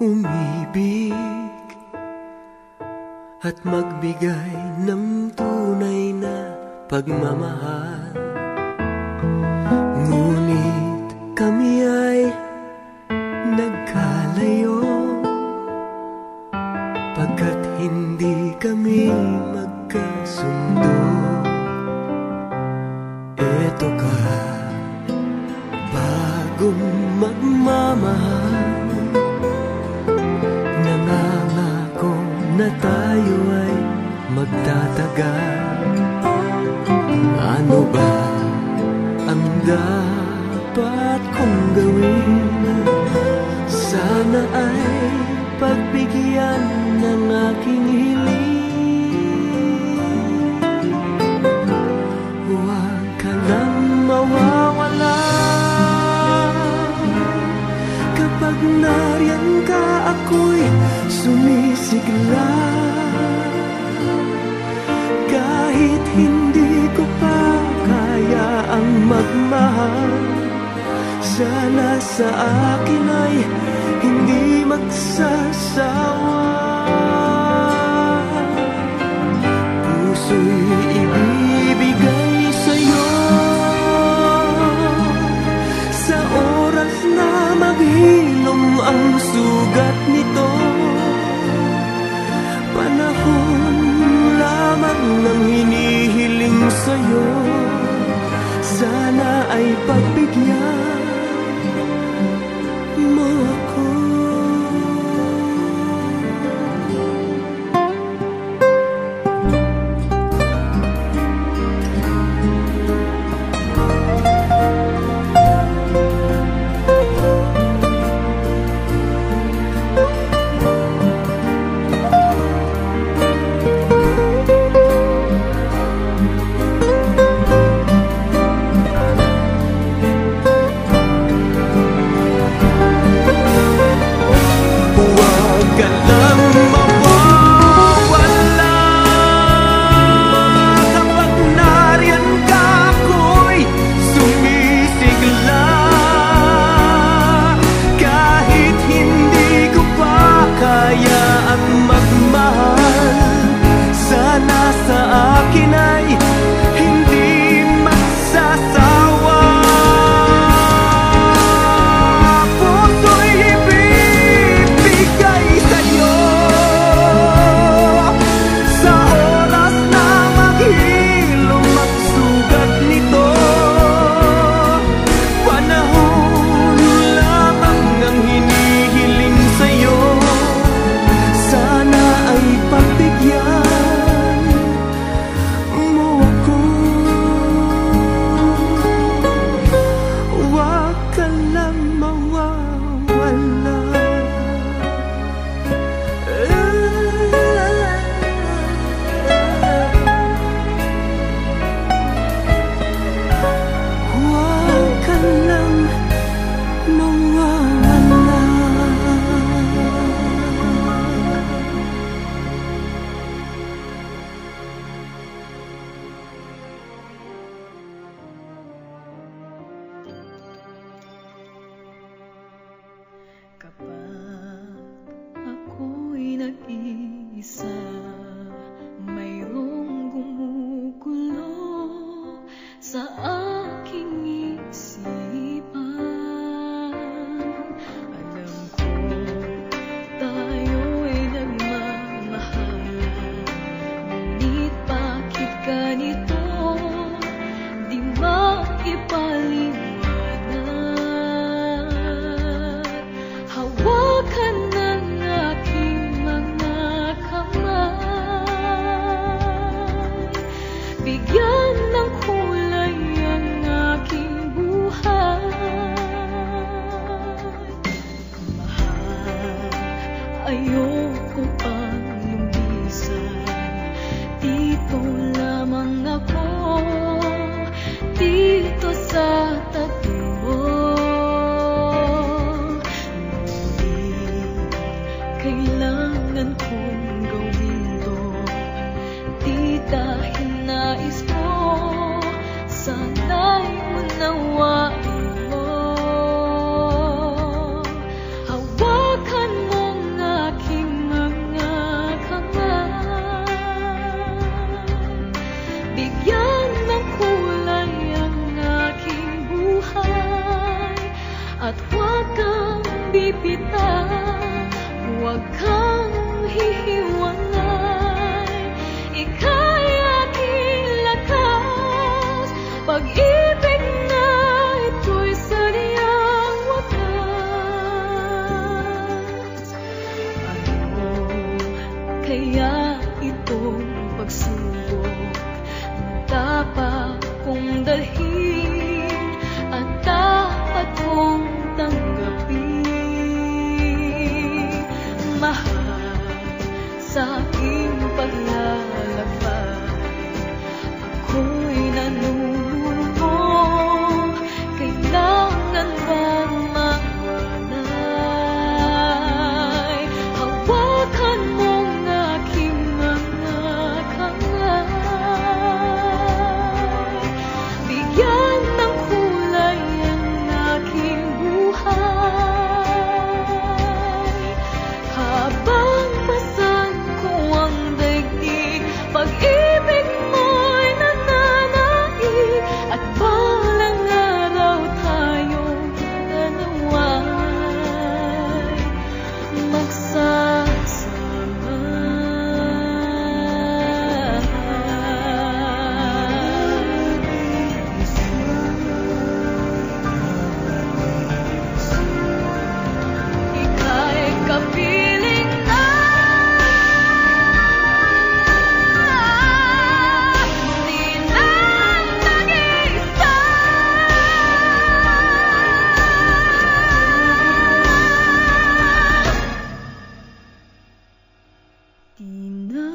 umibig at magbigay ng tunay na pagmamahal. Ngunit kami ay nagkalayo pagkat hindi kami magkasundo. Eto ka, bagong magmamahal, nangangako na tayo ay magtatagal. Ano ba ang dapat kong gawin? Sana ay pagbigyan ng aking hiling. Huwag ka lang mawawala kapag nariyan ka, ako'y sumisigla. Kahit hindi ko pa kaya ang magmahal, sana sa akin ay hindi magsasawa. Puso'y ibibigay sa'yo sa oras na maghilom ang sugat nito. Panahon lamang ang hinihiling sa'yo, sana ay pagbigyan mo ako. Hawakan mong Huwag kang hihiwalay, ika'y aking lakas. Pag-ibig na ito'y sadyang wakas. Ano kaya itong pagsubok na dapat kong dalhin at dapat kong tanggapin? Mahal, sa aking paglalakbay ako'y nanunubog. Kailangan bang mawalay? Hawakan mong aking mga kamay. Bigyan ng kulay ang aking buhay. Habang pasan ko ang daigdig, pag-ibig mo'y nananaig. At balang araw tayong dalawa'y magsasama. Ika'y kapiling na, di na nag-iisa. Di na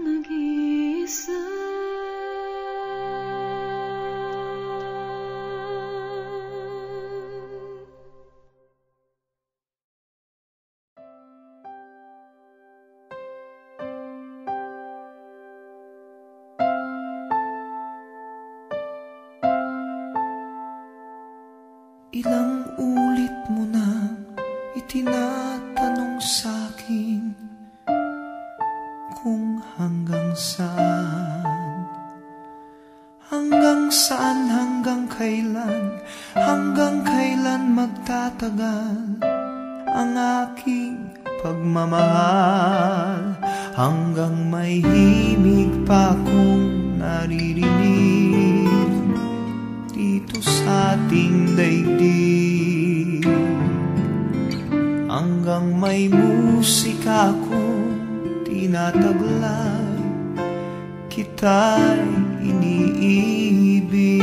nag-iisa. Ilang ulit mo na itinatanong sa'kin kung hanggang saan, hanggang saan, hanggang kailan magtatagal ang aking pagmamahal. Hanggang may himig pa akong naririnig dito sa ating daigdig. Hanggang may musika akong tinataglay, kita'y iniibig.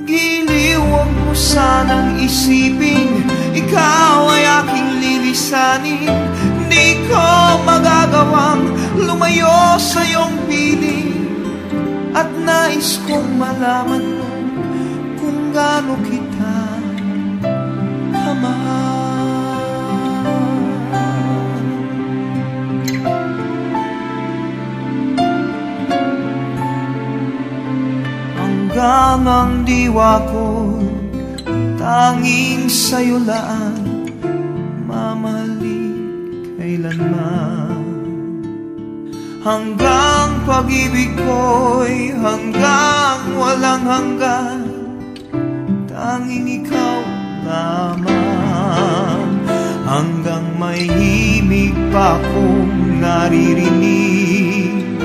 Giliw, huwag mo sanang isipin ikaw ay aking lilisanin. Di ko magagawang lumayo sa iyong piling. At nais kong malaman mo kung gaano kita kamahal. Hanggang ang diwa ko tanging sa'yo lang mamahalin kailanman. Hanggang pag-ibig ko'y hanggang walang hanggan, tanging ikaw lamang. Hanggang may himig pa akong naririnig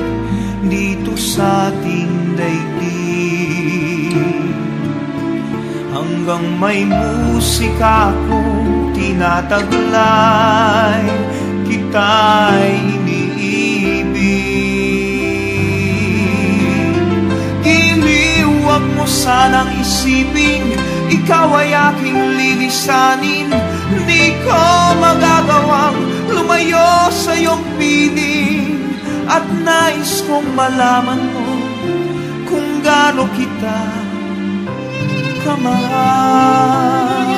dito sa ating daigdig. Hanggang may musika akong tinataglay, kita'y iniibig. Giliw, huwag mo sanang isipin ikaw ay aking lilisanin. Di ko magagawang lumayo sa iyong piling. At nais kong malaman mo kung gaano kita kamahal.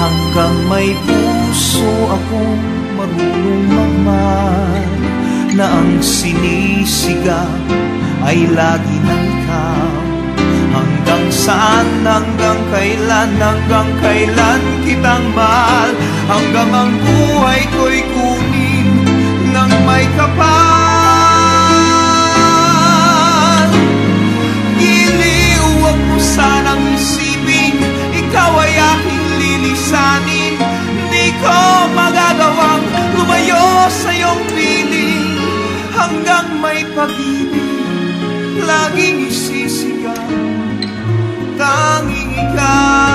Hanggang may puso akong marunong magmahal, na ang sinisigaw ay lagi ng ikaw. Hanggang saan, hanggang kailan kitang mahal, hanggang ang buhay ko'y kunin ng may kapal. Giliw, huwag mo sanang isipin, ikaw ay aking lilisanin. Di ko magagawang lumayo sa iyong piling, hanggang may pag-ibig laging isisigaw, tanging ikaw.